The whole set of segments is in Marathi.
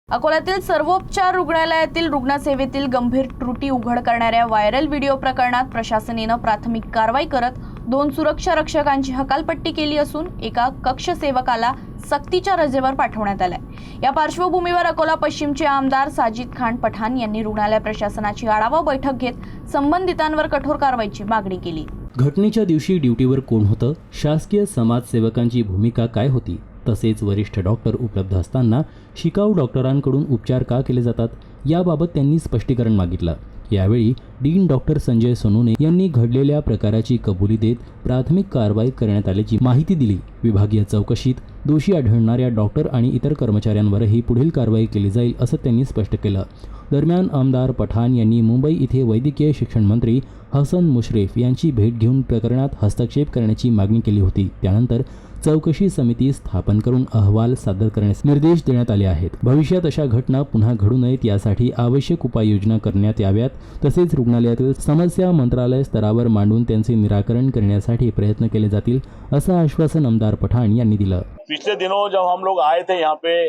अकोल्यातील सर्वोपचार रुग्णालयातील रुग्णसेवेतील गंभीर त्रुटी उघड करणाऱ्या व्हायरल व्हिडिओ प्रकरणात प्रशासनाने प्राथमिक कारवाई करत 2 सुरक्षा रक्षकांची हकालपट्टी केली असून एका कक्षसेवकाला सक्तीच्या रजेवर पाठवण्यात आलाय। या पार्श्वभूमीवर अकोला पश्चिमचे आमदार साजिद खान पठाण यांनी रुग्णालय प्रशासनाची आढावा बैठक घेत संबंधितांवर कठोर कारवाईची मागणी केली। घटनेच्या दिवशी ड्युटीवर कोण होतं, शासकीय समाजसेवकांची भूमिका काय होती, तसेच वरिष्ठ डॉक्टर उपलब्ध असताना शिकाऊ डॉक्टरांकडून उपचार का केले जातात याबाबत त्यांनी स्पष्टीकरण मागितलं। यावेळी डीन डॉक्टर संजय सोनोने यांनी घडलेल्या प्रकाराची कबुली देत प्राथमिक कारवाई करण्यात आल्याची माहिती दिली। विभागीय चौकशीत दोषी आढळणाऱ्या डॉक्टर आणि इतर कर्मचाऱ्यांवरही पुढील कारवाई केली जाईल असं त्यांनी स्पष्ट केलं। दरम्यान आमदार पठाण यांनी मुंबई इथे वैद्यकीय शिक्षण मंत्री हसन मुश्रीफ यांची भेट घेऊन प्रकरणात हस्तक्षेप करण्याची मागणी केली होती। त्यानंतर चौकशी समिती स्थापन करून अहवाल सादर करण्यास निर्देश देण्यात आले आहेत। भविष्यात अशा घटना पुन्हा घडू नयेत यासाठी आवश्यक उपाययोजना करण्यात याव्यात, तसेच रुग्णालयातील समस्या मंत्रालय स्तरावर मांडून त्यांचे निराकरण करण्यासाठी प्रयत्न केले जातील असं आश्वासन आमदार पठाण यांनी दिलं। पिछले दिनों जब हम लोग आए थे यहाँ पे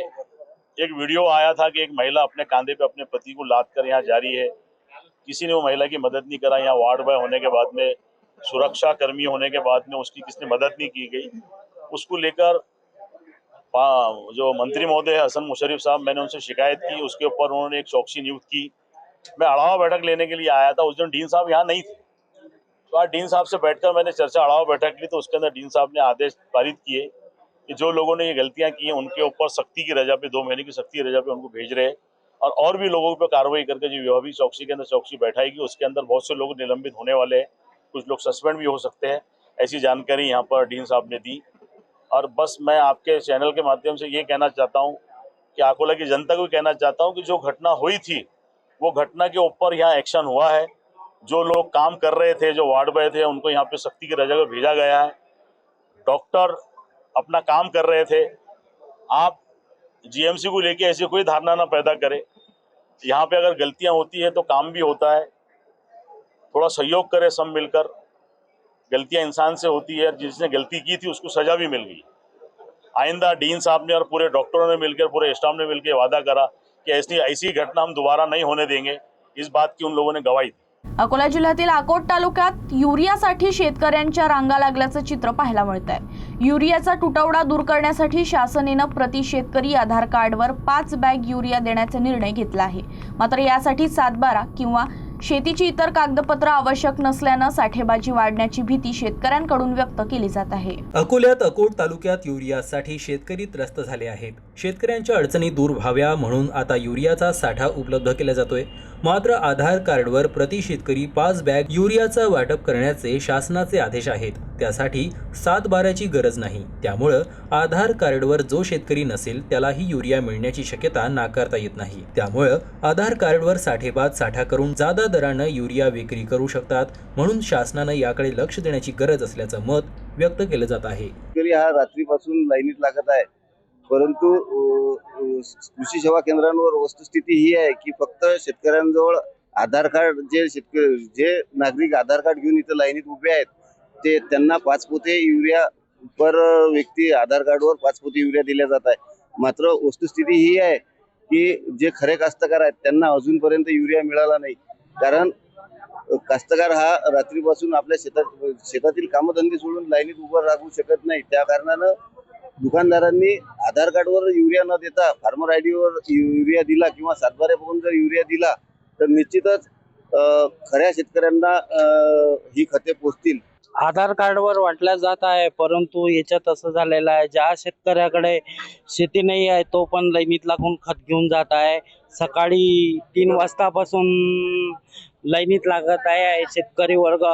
एक वीडियो आया था कि एक महिला अपने कांधे पे अपने पति को लाद कर यहाँ जा रही है। किसी ने वो महिला की मदद नहीं करा। यहाँ वार्ड बॉय होने के बाद में, सुरक्षा कर्मी होने के बाद में उसकी किसने मदद नहीं की गई। उसको लेकर जो मंत्री महोदय हसन मुशर्रफ साहब, मैंने उनसे शिकायत की। उसके ऊपर उन्होंने एक चौकसी नियुक्त की। मैं अड़ावा बैठक लेने के लिए आया था। उस दिन डीन साहब यहाँ नहीं थे, तो आज डीन साहब से बैठकर मैंने चर्चा अड़ावा बैठक ली। तो उसके अंदर डीन साहब ने आदेश पारित किए कि जो लोगों ने ये गलतियां की हैं उनके ऊपर सख्ती की रजा पे 2 महीने की सख्ती की रजा पे उनको भेज रहे हैं, और भी लोगों पर कार्रवाई करके जो विभागीय चौकसी के अंदर चौकसी बैठाएगी उसके अंदर बहुत से लोग निलंबित होने वाले हैं, कुछ लोग सस्पेंड भी हो सकते हैं। ऐसी जानकारी यहाँ पर डीन साहब ने दी। और बस मैं आपके चैनल के माध्यम से ये कहना चाहता हूँ कि अकोला की जनता को कहना चाहता हूँ कि जो घटना हुई थी वो घटना के ऊपर यहाँ एक्शन हुआ है। जो लोग काम कर रहे थे, जो वार्ड बॉय थे, उनको यहाँ पे सख्ती की रजा पे भेजा गया है। डॉक्टर अपना काम कर रहे थे। आप जीएमसी को लेके ऐसी कोई धारणा ना पैदा करें। यहाँ पे अगर गलतियाँ होती है तो काम भी होता है, थोड़ा सहयोग करें सब मिलकर। गलतियां इंसान से होती है, जिसने गलती की थी उसको सजा भी मिल गई। आइंदा डीन साहब ने और पूरे डॉक्टरों ने मिलकर, पूरे स्टाफ ने मिलकर वादा करा कि ऐसी घटना हम दोबारा नहीं होने देंगे। इस बात की उन लोगों ने गवाही दी। अकोला जिल्ह्यातील अकोट तालुक्यात युरियासाठी शेतकऱ्यांच्या रांगा लागल्याचं चित्र पाहायला मिळतंय। युरियाचा तुटवडा दूर करण्यासाठी शासनाने प्रति शेतकरी आधार कार्डवर 5 बॅग युरिया देण्याचा निर्णय घेतला आहे। मात्र यासाठी 7/12 किंवा शेतीची इतर कागदपत्र आवश्यक नसल्याने साठेबाजी वाढण्याची भीती शेतकऱ्यांकडून व्यक्त केली जात आहे। अकोल्यात अकोट तालुक्यात युरियासाठी शेतकरी त्रस्त झाले आहेत। शेतकऱ्यांच्या अडचणी दूर व्हाव्या म्हणून आता युरियाचा साठा उपलब्ध केला जातोय। मात्र आधार कार्डवर प्रति शेतकरी 5 बॅग युरियाचं वाटप करण्याचे शासनाचे आदेश आहेत। त्यासाठी 7/12ची गरज नाही। त्यामुळे आधार कार्डवर जो शेतकरी नसेल त्यालाही युरिया मिळण्याची शक्यता नाकारता येत नाही। त्यामुळे आधार कार्डवर साठा करून जादा दराने युरिया विक्री करू शकतात, म्हणून शासनाने याकडे लक्ष देण्याची गरज असल्याचं मत व्यक्त केलं जात आहे। शेतकरी हा रात्रीपासून लाईनीत लागत आहे, परंतु कृषी सेवा केंद्रांवर वस्तुस्थिती ही आहे की फक्त शेतकऱ्यांजवळ आधार कार्ड, जे नागरिक आधार कार्ड घेऊन इथं लाईनीत उभे आहेत ते त्यांना 5 पोते युरिया पर व्यक्ती आधार कार्डवर 5 पोते युरिया दिल्या जात आहे। मात्र वस्तुस्थिती ही आहे की जे खरे कास्तकार आहेत त्यांना अजूनपर्यंत युरिया मिळाला नाही। कारण कास्तकार हा रात्रीपासून आपल्या शेतातील कामधंदे सोडून लाईनीत उभं राहू शकत नाही। त्या कारणानं दुकानदारांनी आधार कार्डवर युरिया न देता फार्मर आयडीवर युरिया दिला किंवा 7/12 बघून जर युरिया दिला तर निश्चितच खऱ्या शेतकऱ्यांना ही खते पोचतील। आधार कार्डवर वाटल्या जात आहे, परंतु याच्यात असं झालेलं आहे, ज्या शेतकऱ्याकडे शेती नाही आहे तो पण लाईनीत लागून खत घेऊन जात आहे। सकाळी 3 वाजतापासून लाईनीत लागत आहे शेतकरी वर्ग।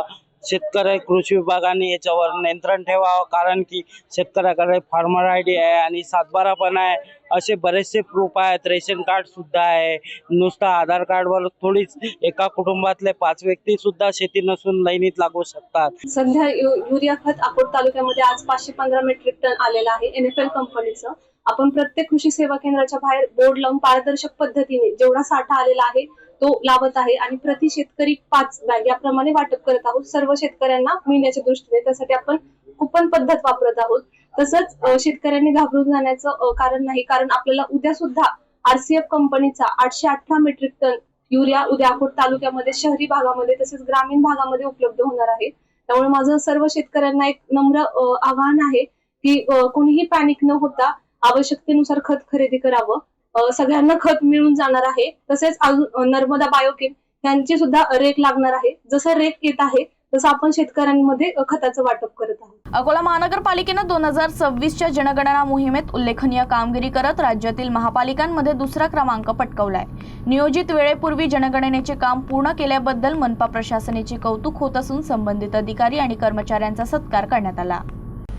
शेतकरी कृषी विभागाने याच्यावर नियंत्रण ठेवावं, कारण की शेतकऱ्याकडे फार्मर आयडी आहे आणि 7/12 पण आहे। असे बरेचसे प्रूफ आहेत, रेशन कार्ड सुद्धा आहे। नुसतं आधार कार्डवर थोडीच एका कुटुंबातले 5 व्यक्ती सुद्धा शेती नसून लाईनीत लागू शकतात। सध्या युरिया खत अकोट तालुक्यामध्ये आज 515 मेट्रिक टन आलेला आहे NFL कंपनीचं। आपण प्रत्येक कृषी सेवा केंद्राच्या बाहेर बोर्ड लावून पारदर्शक पद्धतीने जेवढा साठा आलेला आहे तो लावत आहे आणि प्रति शेतकरी 5 बॅग याप्रमाणे वाटप करत आहोत सर्व शेतकऱ्यांना मिळण्याच्या दृष्टीने। त्यासाठी आपण कुपन पद्धत वापरत आहोत। तसंच शेतकऱ्यांनी घाबरून जाण्याचं कारण नाही, कारण आपल्याला उद्या सुद्धा RCF कंपनीचा 818 मेट्रिक टन युरिया उद्या अकोट तालुक्यामध्ये शहरी भागामध्ये तसेच ग्रामीण भागामध्ये उपलब्ध होणार आहे. त्यामुळे माझं सर्व शेतकऱ्यांना एक नम्र आवाहन आहे की कोणीही पॅनिक न होता आवश्यकतेनुसार खत खरेदी करावं. सगळ्यांना खत मिळून जाणार आहे. तसेच अजून नर्मदा बायोकेम यांची सुद्धा रेक लागणार आहे. जसं रेक येत आहे तसं आपण शेतकऱ्यांमध्ये खताचं वाटप करत आहोत. अकोला महानगरपालिकेनं 2026च्या जनगणना मोहिमेत उल्लेखनीय कामगिरी करत राज्यातील महापालिकांमध्ये दुसरा क्रमांक पटकावलाय. नियोजित वेळेपूर्वी जनगणनेचे काम पूर्ण केल्याबद्दल मनपा प्रशासनाचे कौतुक होत असून संबंधित अधिकारी आणि कर्मचाऱ्यांचा सत्कार करण्यात आला.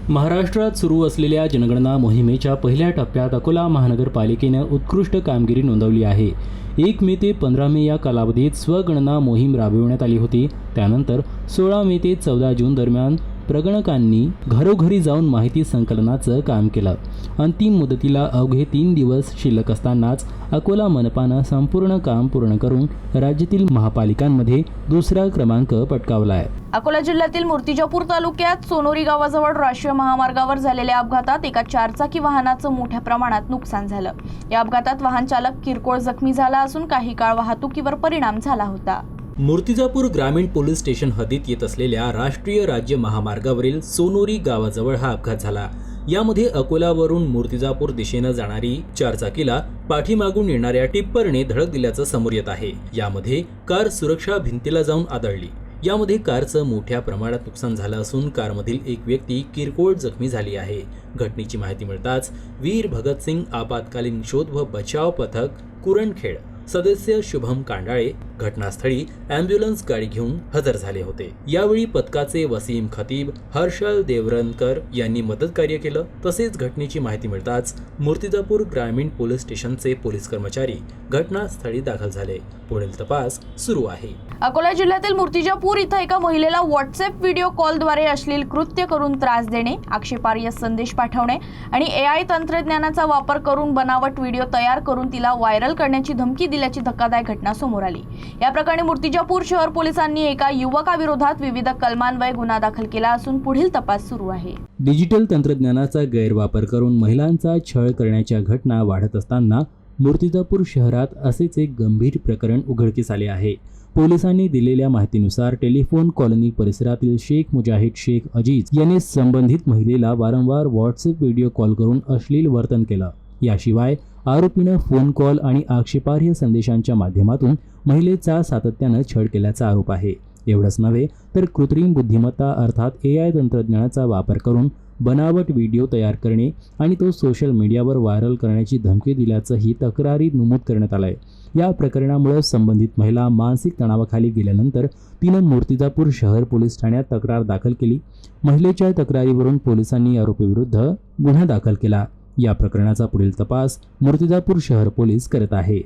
महाराष्ट्रात सुरू असलेल्या जनगणना मोहिमेच्या पहिल्या टप्प्यात अकोला महानगरपालिकेनं उत्कृष्ट कामगिरी नोंदवली आहे. 1 मे ते 15 मे या कालावधीत स्वगणना मोहीम राबविण्यात आली होती. त्यानंतर 16 मे ते 14 जून दरम्यान प्रगणकांनी घरोघरी जाऊन माहिती संकलनाचं काम केलं. अंतिम मुदतीला अवघे 3 दिवस शिल्लक असतानाच अकोला मनपानं संपूर्ण काम पूर्ण करून राज्यातील महापालिकांमध्ये दुसरा क्रमांक पटकावला आहे. अकोला जिल्ह्यातील मूर्तिजापूर तालुक्यात सोनोरी गावाजवळ राष्ट्रीय महामार्गावर झालेल्या अपघातात एका 4चाकी वाहनाचं मोठ्या प्रमाणात नुकसान झालं. या अपघातात वाहन चालक किरकोळ जखमी झाला असून काही काळ वाहतुकीवर परिणाम झाला होता. मूर्तिजापूर ग्रामीण पोलीस स्टेशन हद्दीत येत असलेल्या राष्ट्रीय राज्य महामार्गावरील सोनोरी गावाजवळ हा अपघात झाला. यामध्ये अकोलावरून मूर्तिजापूर दिशेनं जाणारी 4चाकीला पाठीमागून येणाऱ्या टिप्परने धडक दिल्याचं समोर येत आहे. यामध्ये कार सुरक्षा भिंतीला जाऊन आदळली. यामध्ये कारचं मोठ्या प्रमाणात नुकसान झालं असून कारमधील एक व्यक्ती किरकोळ जखमी झाली आहे. घटनेची माहिती मिळताच वीर भगतसिंग आपत्कालीन शोध व बचाव पथक कुरणखेड सदस्य शुभम कांडाळे घटनास्थळी अँब्युलन्स गाडी घेऊन हजर झाले होते. यावेळी पथकाचे वसीम खतीब, हर्षल देवरणकर यांनी मदत कार्य केलं. तसेच घटनेची माहिती मिळताच मूर्तिजापूर ग्रामीण पोलीस स्टेशनचे पोलीस कर्मचारी घटनास्थळी दाखल झाले. पुढील तपास सुरू आहे. अकोला जिल्ह्यातील मूर्तिजापूर इथं एका महिलेला व्हॉट्सअप व्हिडिओ कॉलद्वारे अश्लील कृत्य करून त्रास देणे, आक्षेपार्ह संदेश पाठवणे आणि AI तंत्रज्ञानाचा वापर करून बनावट व्हिडिओ तयार करून तिला व्हायरल करण्याची धमकी दिल्याची धक्कादायक घटना समोर आली. या प्रकरणी मूर्तिजापूर शहर पोलिसांनी एका युवकाविरोधात विविध कलमान्वये गुन्हा दाखल केला असून पुढील तपास सुरू आहे. डिजिटल तंत्रज्ञानाचा गैरवापर करून महिलांचा छळ करण्याच्या घटना वाढत असताना मूर्तिजापूर शहरात असेच एक गंभीर प्रकरण उघडकीस आले आहे. पोलिसांनी दिलेल्या माहितीनुसार टेलिफोन कॉलनी परिसरातील शेख मुजाहिद शेख अजीज याने संबंधित महिलेला वारंवार व्हॉट्सअप व्हिडिओ कॉल करून अश्लील वर्तन केलं. याशिवाय आरोपीनं फोन कॉल आणि आक्षेपार्ह संदेशांच्या माध्यमातून महिलेचा सातत्यानं छळ केल्याचा आरोप आहे. एवढंच नव्हे तर कृत्रिम बुद्धिमत्ता अर्थात AI तंत्रज्ञानाचा वापर करून बनावट व्हिडिओ तयार करणे आणि तो सोशल मीडियावर व्हायरल करण्याची धमकी दिल्याचंही तक्रारीत नमूद करण्यात आलंय. या प्रकरणामुळे संबंधित महिला मानसिक तणावाखाली गेल्यानंतर तिनं मूर्तिजापूर शहर पोलीस ठाण्यात तक्रार दाखल केली. महिलेच्या तक्रारीवरून पोलिसांनी आरोपीविरुद्ध गुन्हा दाखल केला. या प्रकरणाचा पुढील तपास मूर्तिजापूर शहर पोलीस करत आहे.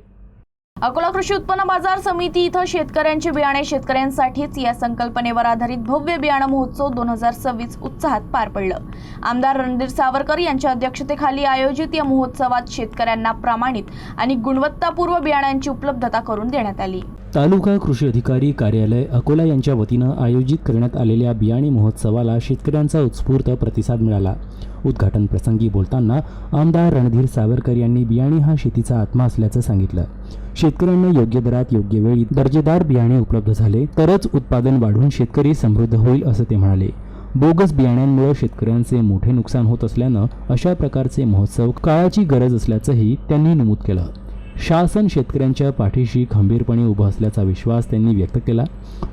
अकोला कृषी उत्पन्न बाजार समिती इथं शेतकऱ्यांचे बियाणे शेतकऱ्यांसाठीच या संकल्पनेवर आधारित भव्य बियाणं महोत्सव 2026 उत्साहात पार पडलं. आमदार रणधीर सावरकर यांच्या अध्यक्षतेखाली आयोजित या महोत्सवात शेतकऱ्यांना प्रमाणित आणि गुणवत्तापूर्व बियाणांची उपलब्धता करून देण्यात आली. तालुका कृषी अधिकारी कार्यालय अकोला यांच्या वतीनं आयोजित करण्यात आलेल्या बियाणे महोत्सवाला शेतकऱ्यांचा उत्स्फूर्त प्रतिसाद मिळाला. उद्घाटन प्रसंगी बोलताना आमदार रणधीर सावरकर यांनी बियाणे हा शेतीचा आत्मा असल्याचं सांगितलं. शेतकऱ्यांना योग्य दरात योग्य वेळी दर्जेदार बियाणे उपलब्ध झाले तरच उत्पादन वाढून शेतकरी समृद्ध होईल असं ते म्हणाले. बोगस बियाण्यांमुळे शेतकऱ्यांचे मोठे नुकसान होत असल्यानं अशा प्रकारचे महोत्सव काळाची गरज असल्याचंही त्यांनी नमूद केलं. शासन शेतकऱ्यांच्या पाठीशी खंबीरपणे उभं असल्याचा विश्वास त्यांनी व्यक्त केला.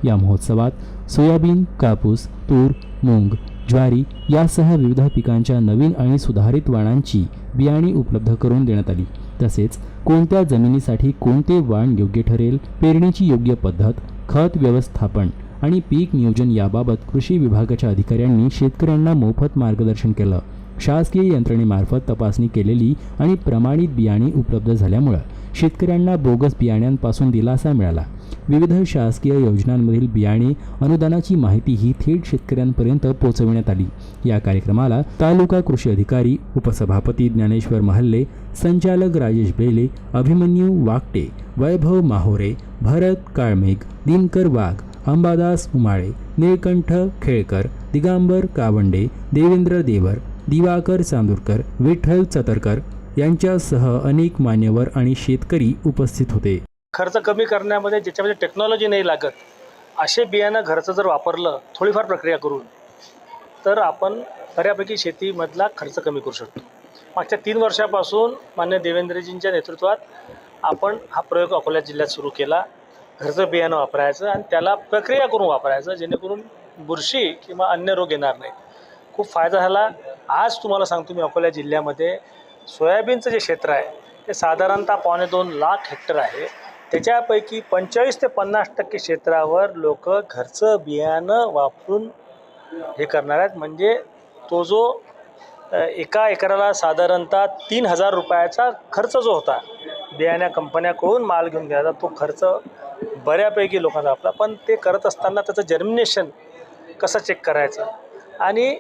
या महोत्सवात सोयाबीन, कापूस, तूर, मूग, ज्वारी यासह विविध पिकांच्या नवीन आणि सुधारित वाणांची बियाणे उपलब्ध करून देण्यात आली. तसेच कोणत्या जमिनीसाठी कोणते वाण योग्य ठरेल, पेरणीची योग्य पद्धत, खत व्यवस्थापन आणि पीक नियोजन याबाबत कृषी विभागाच्या अधिकाऱ्यांनी शेतकऱ्यांना मोफत मार्गदर्शन केलं. शासकीय यंत्रणेमार्फत तपासणी केलेली आणि प्रमाणित बियाणे उपलब्ध झाल्यामुळे शेतकऱ्यांना बोगस बियाण्यांपासून दिलासा मिळाला. विविध शासकीय योजनांमधील बियाणे अनुदानाची माहितीही थेट शेतकऱ्यांपर्यंत पोहोचविण्यात आली. या कार्यक्रमाला तालुका कृषी अधिकारी, उपसभापती ज्ञानेश्वर महल्ले, संचालक राजेश बेले, अभिमन्यू वाकटे, वैभव माहोरे, भरत काळमेघ, दिनकर वाघ, अंबादास उमाळे, निळकंठ खेळकर, दिगांबर कावंडे, देवेंद्र देवर, दिवाकर चांदूरकर, विठ्ठल चतरकर, यांच्यासह अनेक मान्यवर आणि शेतकरी उपस्थित होते. खर्च कमी करण्यामध्ये ज्याच्यामध्ये टेक्नॉलॉजी नाही लागत असे बियाणं घरचं जर वापरलं थोडीफार प्रक्रिया करून तर आपण बऱ्यापैकी शेतीमधला खर्च कमी करू शकतो. मागच्या 3 वर्षापासून मान्य देवेंद्रजींच्या नेतृत्वात आपण हा प्रयोग अकोला जिल्ह्यात सुरू केला. घरचं बियाणं वापरायचं आणि त्याला प्रक्रिया करून वापरायचं जेणेकरून बुरशी किंवा अन्य रोग येणार नाहीत. खूप फायदा झाला. आज तुम्हाला सांगतो मी अकोला जिल्ह्यामध्ये सोयाबीनचं जे क्षेत्र आहे ते साधारणतः 2.25 लाख हेक्टर आहे. त्याच्यापैकी 45 ते 50% क्षेत्रावर लोक घरचं बियाणं वापरून हे करणार आहेत. म्हणजे तो जो एका एकराला साधारणतः 3,000 रुपयाचा खर्च जो होता बियाण्या कंपन्याकडून माल घेऊन घ्यायचा तो खर्च बऱ्यापैकी लोकांचा आपला. पण ते करत असताना त्याचं जर्मिनेशन कसं चेक करायचं आणि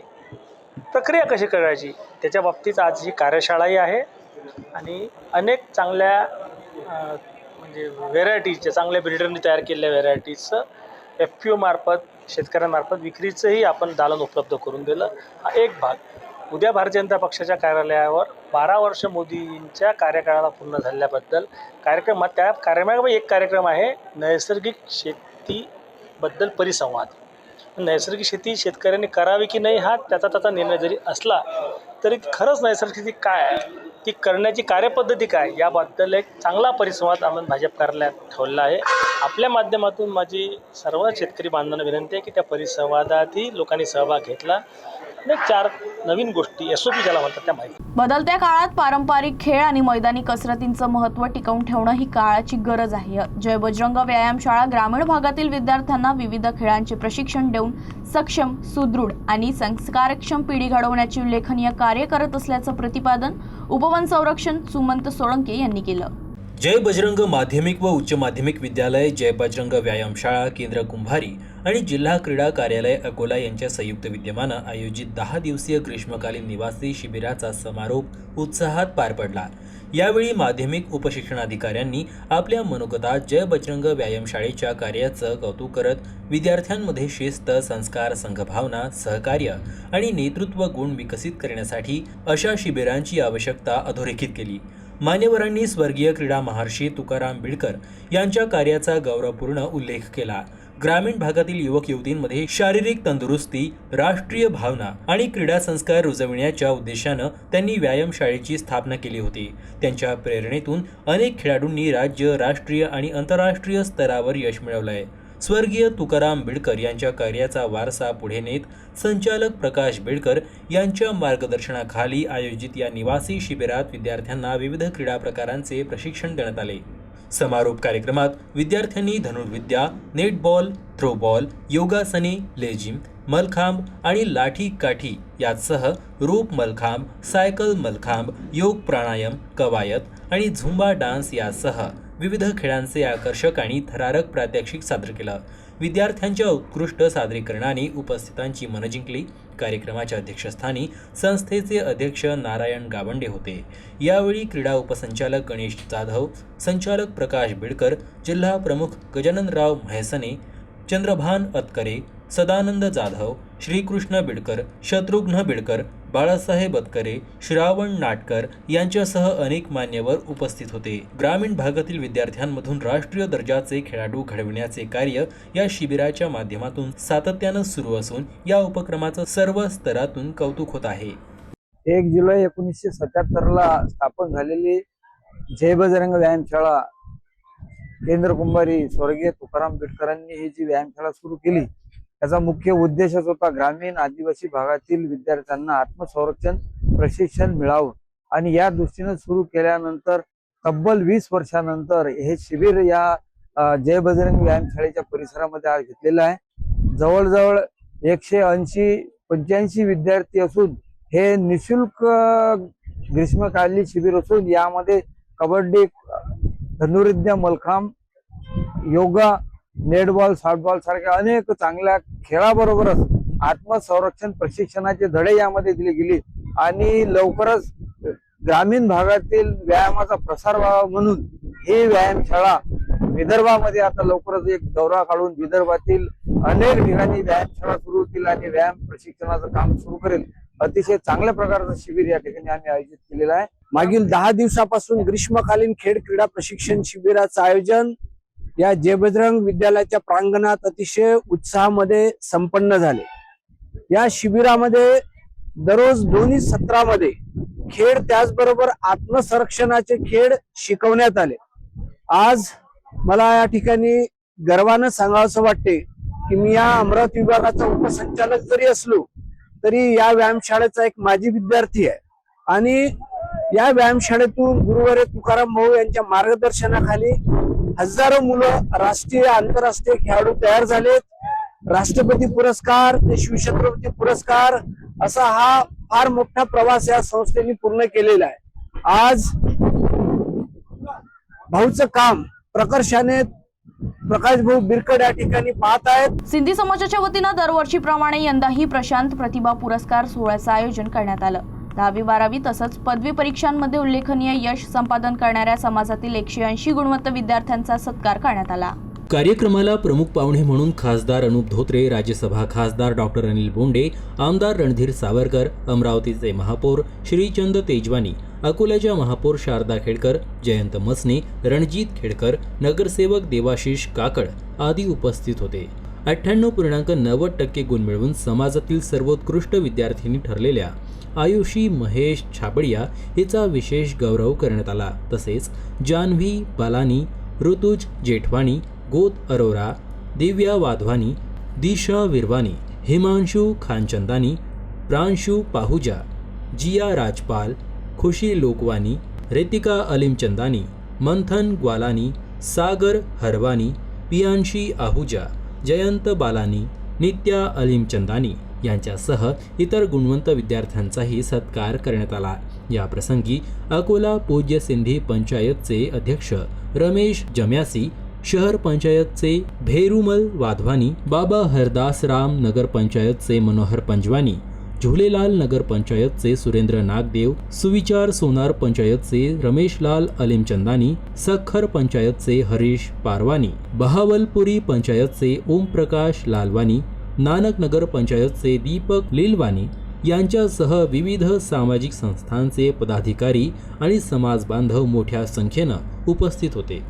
प्रक्रिया कशी करायची त्याच्या बाबतीत आज ही कार्यशाळाही आहे आणि अनेक चांगल्या म्हणजे व्हेरायटीजच्या चांगल्या बिल्डरनी तयार केलेल्या व्हेरायटीजचं FPO मार्फत शेतकऱ्यांमार्फत विक्रीचंही आपण दालन उपलब्ध करून दिलं. हा एक भाग. उद्या भारतीय जनता पक्षाच्या कार्यालयावर 12 वर्ष मोदींच्या कार्यकाळाला पूर्ण झाल्याबद्दल कार्यक्रम त्या कार्यक्रमामध्ये एक कार्यक्रम आहे नैसर्गिक शेतीबद्दल परिसंवाद. नैसर्गिक शेती शेतकऱ्यांनी करावी की नाही हा त्याचा निर्णय जरी असला तरी खरंच नैसर्गिक शेती काय आहे ती करण्याची कार्यपद्धती काय याबद्दल एक चांगला परिसंवाद आपण भाजप कार्यालयात ठेवला आहे. आपल्या माध्यमातून माझी सर्व शेतकरी बांधवांना विनंती आहे की त्या परिसंवादातही लोकांनी सहभाग घेतला आणि 4 नवीन गोष्टी SOP ज्याला म्हणतात त्या माहिती. बदलत्या काळात पारंपरिक खेळ आणि मैदानी कसरतींचं महत्त्व टिकवून ठेवणं ही काळाची गरज आहे. जय बजरंग व्यायामशाळा ग्रामीण भागातील विद्यार्थ्यांना विविध खेळांचे प्रशिक्षण देऊन सक्षम, सुदृढ आणि संस्कारक्षम पिढी घडवण्याचे उल्लेखनीय कार्य करत असल्याचं प्रतिपादन उपवन संरक्षण सुमंत सोळंके यांनी केलं. जय बजरंग माध्यमिक व उच्च माध्यमिक विद्यालय, जय बजरंग व्यायामशाळा केंद्र कुंभारी आणि जिल्हा क्रीडा कार्यालय अकोला यांच्या संयुक्त विद्यमानं आयोजित 10 दिवसीय ग्रीष्मकालीन निवासी शिबिराचा समारोप उत्साहात पार पडला. यावेळी माध्यमिक उपशिक्षणाधिकाऱ्यांनी आपल्या मनोगतात जय बजरंग व्यायामशाळेच्या कार्याचं कौतुक करत विद्यार्थ्यांमध्ये शिस्त, संस्कार, संघभावना, सहकार्य आणि नेतृत्व गुण विकसित करण्यासाठी अशा शिबिरांची आवश्यकता अधोरेखित केली. मान्यवरांनी स्वर्गीय क्रीडा महर्षी तुकाराम बिडकर यांच्या कार्याचा गौरवपूर्ण उल्लेख केला. ग्रामीण भागातील युवक युवतींमध्ये शारीरिक तंदुरुस्ती, राष्ट्रीय भावना आणि क्रीडा संस्कार रुजविण्याच्या उद्देशानं त्यांनी व्यायामशाळेची स्थापना केली होती. त्यांच्या प्रेरणेतून अनेक खेळाडूंनी राज्य, राष्ट्रीय आणि आंतरराष्ट्रीय स्तरावर यश मिळवलंय. स्वर्गीय तुकाराम बिडकर यांच्या कार्याचा वारसा पुढे नेत संचालक प्रकाश बिडकर यांच्या मार्गदर्शनाखाली आयोजित या निवासी शिबिरात विद्यार्थ्यांना विविध क्रीडा प्रकारांचे प्रशिक्षण देण्यात आले. समारोप कार्यक्रमात विद्यार्थ्यांनी धनुर्विद्या, नेटबॉल, थ्रोबॉल, योगासने, लेझिम, मलखांब आणि लाठी काठी यासह रूप मलखांब, सायकल मलखांब, योग प्राणायाम, कवायत आणि झुंबा डान्स यासह विविध खेळांचे आकर्षक आणि थरारक प्रात्यक्षिक सादर केलं. विद्यार्थ्यांच्या उत्कृष्ट सादरीकरणाने उपस्थितांची मनं जिंकली. कार्यक्रमाच्या अध्यक्षस्थानी संस्थेचे अध्यक्ष नारायण गावंडे होते. यावेळी क्रीडा उपसंचालक गणेश जाधव, संचालक प्रकाश बिडकर, जिल्हा प्रमुख गजाननराव म्हैसने, चंद्रभान अतकरे, सदानंद जाधव, श्रीकृष्ण बिडकर, शत्रुघ्न बिडकर, बाळासाहेब अतकरे, श्रावण नाटकर यांच्यासह अनेक मान्यवर उपस्थित होते. ग्रामीण भागातील विद्यार्थ्यांमधून राष्ट्रीय दर्जाचे खेळाडू घडविण्याचे कार्य या शिबिराच्या माध्यमातून सातत्यानं सुरू असून या उपक्रमाचं सर्व स्तरातून कौतुक होत आहे. 1 जुलै 1977 स्थापन झालेली जय बजरंग व्यायामशाळा केंद्र कुंभारी स्वर्गीय तुकाराम बिडकरांनी ही जी व्यायामशाळा सुरू केली त्याचा मुख्य उद्देशच होता ग्रामीण आदिवासी भागातील विद्यार्थ्यांना आत्मसंरक्षण प्रशिक्षण मिळावं आणि या दृष्टीने सुरू केल्यानंतर तब्बल 20 वर्षानंतर हे शिबिर या जय बजरंग व्यायामशाळेच्या परिसरामध्ये आज घेतलेलं आहे. जवळजवळ 180-85 विद्यार्थी असून हे निशुल्क ग्रीष्मकालीन शिबिर असून यामध्ये कबड्डी, धनुर्विद्या, मलखांब, योगा, नेटबॉल, सॉफ्टबॉल सारख्या अनेक चांगल्या खेळाबरोबरच आत्मसंरक्षण प्रशिक्षणाचे धडे यामध्ये दिले गेले आणि लवकरच ग्रामीण भागातील व्यायामाचा प्रसार व्हावा म्हणून ही व्यायामशाळा विदर्भामध्ये आता लवकरच एक दौरा काढून विदर्भातील अनेक ठिकाणी व्यायामशाळा सुरू होतील आणि व्यायाम प्रशिक्षणाचं काम सुरू करेल. अतिशय चांगल्या प्रकारचं शिबिर या ठिकाणी आम्ही आयोजित केलेलं आहे. मागील 10 दिवसापासून ग्रीष्मकालीन खेळ क्रीडा प्रशिक्षण शिबिराचं आयोजन या जय बजरंग विद्यालयाच्या प्रांगणात अतिशय उत्साहामध्ये संपन्न झाले। या शिबिरामध्ये दररोज दोन्ही सत्रामध्ये खेळ त्याचबरोबर आत्मसंरक्षणाचे खेळ शिकवण्यात आले। आज मला या ठिकाणी गर्वानं सांगावंसं वाटते की मी या अमरावती विभागाचा उपसंचालक जरी असलो तरी या व्यायामशाळेचा एक माजी विद्यार्थी आहे आणि या व्यायामशाळेतून गुरुवर्य तुकाराम भाऊ यांच्या मार्गदर्शनाखाली हजारो मुलं राष्ट्रीय आंतरराष्ट्रीय खेळाडू तयार झालेत। राष्ट्रपती पुरस्कार ते शिवछत्रपती पुरस्कार असा हा फार मोठा प्रवास या संस्थेने पूर्ण केलेला आहे। आज भाऊचं काम प्रकर्षाने प्रकाश भाऊ बिरकड या ठिकाणी पाहत आहेत। सिंधी समाजाच्या वतीनं दरवर्षीप्रमाणे यंदाही प्रशांत प्रतिभा पुरस्कार सोहळ्याचं आयोजन करण्यात आलं। 10वी 12वी तसंच पदवी परीक्षांमध्ये उल्लेखनीय यश संपादन करणाऱ्या समाजातील 180 गुणवंत विद्यार्थ्यांचा सत्कार करण्यात आला। कार्यक्रमाला प्रमुख पाहुणे म्हणून खासदार अनुप धोत्रे, राज्यसभा खासदार डॉक्टर अनिल बोंडे, आमदार रणधीर सावरकर, अमरावतीचे महापौर श्रीचंद तेजवानी, अकोल्याच्या महापौर शारदा खेडकर, जयंत मसने, रणजित खेडकर, नगरसेवक देवाशिष काकड आदी उपस्थित होते। 98.90% गुण मिळवून समाजातील सर्वोत्कृष्ट विद्यार्थिनी ठरलेल्या आयुषी महेश छाबडिया हिचा विशेष गौरव करण्यात आला। तसेच जान्हवी बालानी, ऋतुज जेठवानी, गोत अरोरा, दिव्या वाधवानी, दिशा विरवानी, हिमांशु खानचंदानी, प्रांशु पाहुजा, जिया राजपाल, खुशी लोकवानी, रितिका अलीमचंदानी, मंथन ग्वालानी, सागर हरवानी, पियांशी आहुजा, जयंत बालानी, नित्या अलीमचंदानी यांच्यासह इतर गुणवंत विद्यार्थ्यांचाही सत्कार करण्यात आला। या प्रसंगी अकोला पूज्य सिंधी पंचायतचे अध्यक्ष रमेश जम्यासी, शहर पंचायतचे भेरुमल वाधवानी, बाबा हरदासराम नगर पंचायतचे मनोहर पंजवानी, झुलेलाल नगर पंचायतचे सुरेंद्र नागदेव, सुविचार सोनार पंचायतचे रमेशलाल अलीमचंदानी, सखर पंचायतचे हरीश पारवानी, बहावलपुरी पंचायतचे ओमप्रकाश लालवानी, नानक नगर पंचायतचे दीपक लिलवानी यांच्यासह विविध सामाजिक संस्थांचे पदाधिकारी आणि समाज बांधव मोठ्या संख्येनं उपस्थित होते।